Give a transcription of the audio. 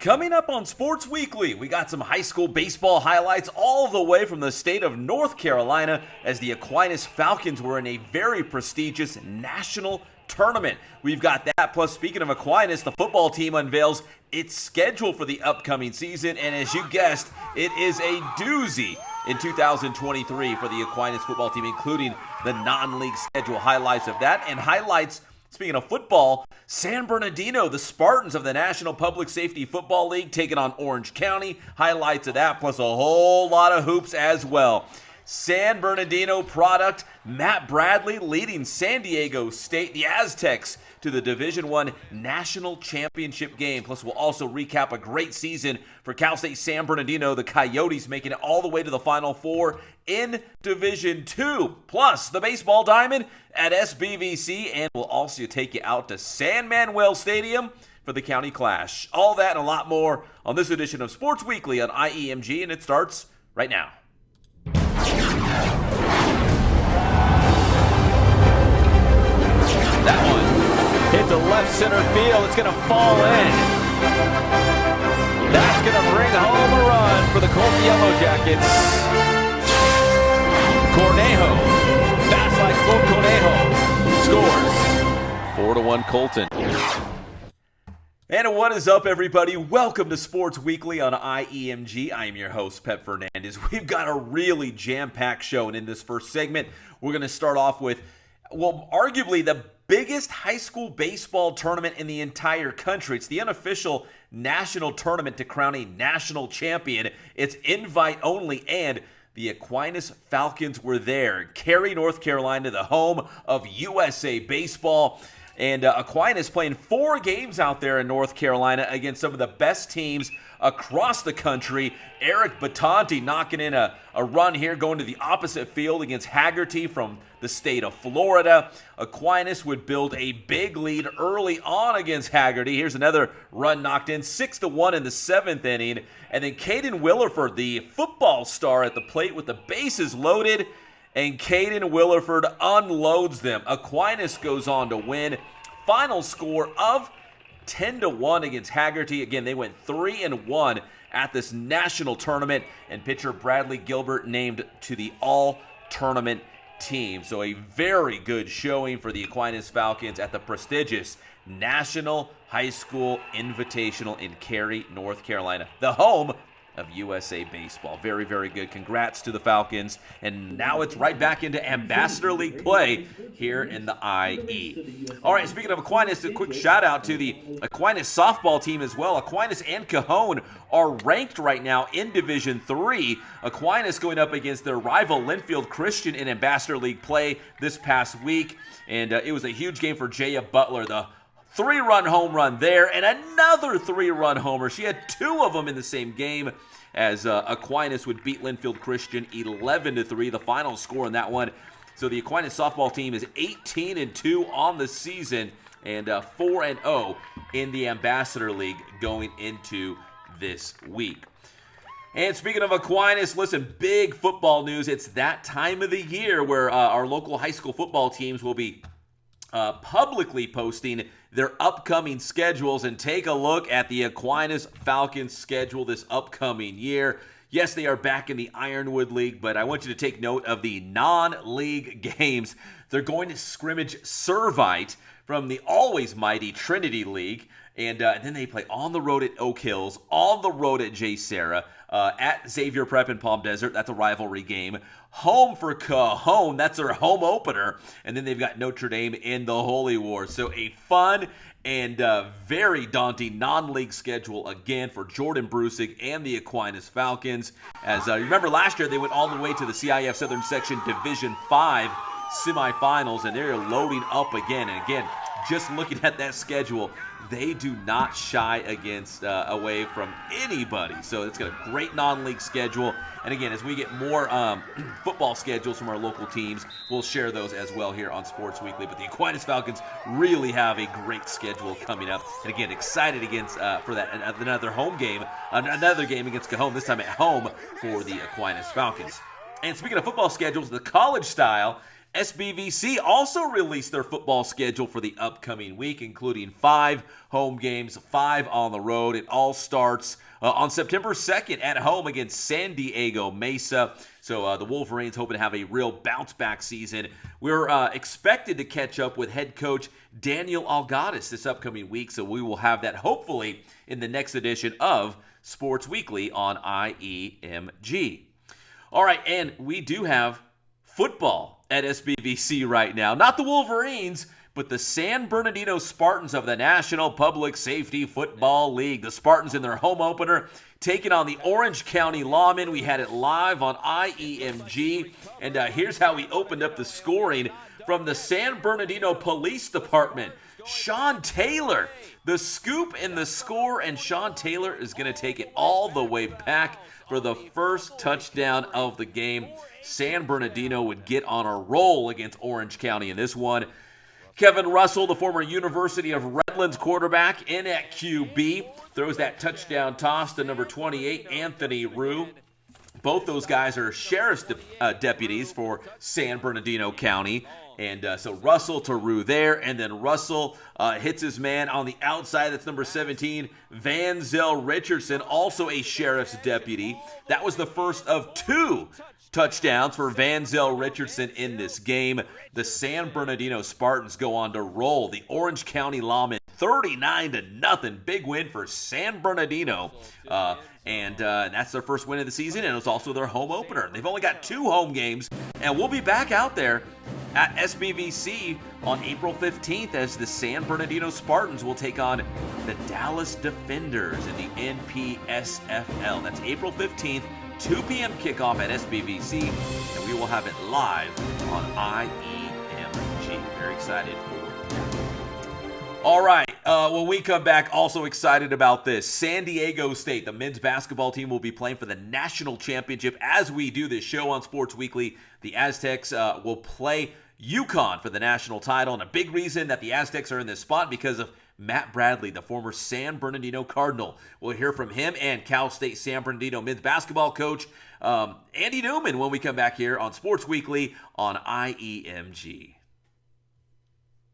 Coming up on Sports Weekly, we got some high school baseball highlights all the way from the state of North Carolina as the Aquinas Falcons were in a very prestigious national tournament. We've got that, plus speaking of Aquinas, the football team unveils its schedule for the upcoming season, and as you guessed, it is a doozy in 2023 for the Aquinas football team, including the non-league schedule highlights of that, and highlights, speaking of football, San Bernardino, the Spartans of the National Public Safety Football League, taking on Orange County. Highlights of that, plus a whole lot of hoops as well. San Bernardino product, Matt Bradley leading San Diego State, the Aztecs, to the Division I National Championship game. Plus, we'll also recap a great season for Cal State San Bernardino, the Coyotes making it all the way to the Final Four in Division II. Plus, the baseball diamond at SBVC, and we'll also take you out to San Manuel Stadium for the County Clash. All that and a lot more on this edition of Sports Weekly on IEMG, and it starts right now. That one hit the left center field. It's going to fall in. That's going to bring home a run for the Colton Yellow Jackets. Cornejo, fast like Full Conejo, scores. 4-1 Colton. And what is up, everybody? Welcome to Sports Weekly on IEMG. I am your host, Pep Fernandez. We've got a really jam-packed show, and in this first segment, we're going to start off with, well, arguably the biggest high school baseball tournament in the entire country. It's the unofficial national tournament to crown a national champion. It's invite only, and the Aquinas Falcons were there. Cary, North Carolina, the home of USA Baseball. And Aquinas playing 4 games out there in North Carolina against some of the best teams across the country. Eric Batanti knocking in a run here, going to the opposite field against Haggerty from the state of Florida. Aquinas would build a big lead early on against Haggerty. Here's another run knocked in, 6-1 in the 7th inning. And then Caden Williford, the football star at the plate with the bases loaded, and Caden Williford unloads them. Aquinas goes on to win. Final score of 10-1 against Haggerty. Again, they went 3-1 at this national tournament, and pitcher Bradley Gilbert named to the all-tournament team. So a very good showing for the Aquinas Falcons at the prestigious National High School Invitational in Cary, North Carolina, the home of USA Baseball. Very, very good. Congrats to the Falcons. And now it's right back into Ambassador League play here in the IE. All right, speaking of Aquinas, a quick shout out to the Aquinas softball team as well. Aquinas and Cajon are ranked right now in Division III. Aquinas going up against their rival Linfield Christian in Ambassador League play this past week. And it was a huge game for Jaya Butler, the 3-run home run there, and another 3-run homer. She had 2 of them in the same game as Aquinas would beat Linfield Christian 11-3, the final score in that one. So the Aquinas softball team is 18-2 on the season and 4-0 in the Ambassador League going into this week. And speaking of Aquinas, listen, big football news. It's that time of the year where our local high school football teams will be publicly posting their upcoming schedules, and take a look at the Aquinas Falcons schedule this upcoming year. Yes, they are back in the Ironwood League, but I want you to take note of the non-league games. They're going to scrimmage Servite from the always mighty Trinity League, and then they play on the road at Oak Hills, on the road at J. Sarah, at Xavier Prep in Palm Desert. That's a rivalry game. Home for Cajon. That's their home opener. And then they've got Notre Dame in the Holy War. So a fun and very daunting non-league schedule again for Jordan Brusig and the Aquinas Falcons. As you remember last year, they went all the way to the CIF Southern Section Division 5 semifinals, and they're loading up again. And again, just looking at that schedule, they do not shy away from anybody. So it's got a great non-league schedule. And again, as we get more football schedules from our local teams, we'll share those as well here on Sports Weekly. But the Aquinas Falcons really have a great schedule coming up. And again, excited for that another home game, another game against Cajon, this time at home for the Aquinas Falcons. And speaking of football schedules, the college style SBVC also released their football schedule for the upcoming week, including 5 home games, 5 on the road. It all starts on September 2nd at home against San Diego Mesa. So the Wolverines hoping to have a real bounce-back season. We're expected to catch up with head coach Daniel Algadas this upcoming week, so we will have that hopefully in the next edition of Sports Weekly on IEMG. All right, and we do have football at SBVC right now. Not the Wolverines, but the San Bernardino Spartans of the National Public Safety Football League. The Spartans in their home opener taking on the Orange County Lawmen. We had it live on IEMG, and here's how we opened up the scoring from the San Bernardino Police Department. Sean Taylor, the scoop and the score, and Sean Taylor is going to take it all the way back for the first touchdown of the game. San Bernardino would get on a roll against Orange County in this one. Kevin Russell, the former University of Redlands quarterback, in at QB, throws that touchdown toss to number 28, Anthony Rue. Both those guys are sheriff's deputies for San Bernardino County. And so Russell to Rue there, and then Russell hits his man on the outside. That's number 17, Van Zell Richardson, also a sheriff's deputy. That was the first of 2 touchdowns for Van Zell Richardson in this game. The San Bernardino Spartans go on to roll the Orange County Lawmen 39-0. Big win for San Bernardino. And that's their first win of the season, and it was also their home opener. They've only got 2 home games, and we'll be back out there at SBVC on April 15th as the San Bernardino Spartans will take on the Dallas Defenders in the NPSFL. That's April 15th, 2 p.m. kickoff at SBVC, and we will have it live on IEMG. Very excited for that. All right, when we come back, also excited about this. San Diego State, the men's basketball team, will be playing for the national championship. As we do this show on Sports Weekly, the Aztecs will play UConn for the national title. And a big reason that the Aztecs are in this spot because of Matt Bradley, the former San Bernardino Cardinal. We'll hear from him and Cal State San Bernardino men's basketball coach Andy Newman when we come back here on Sports Weekly on IEMG.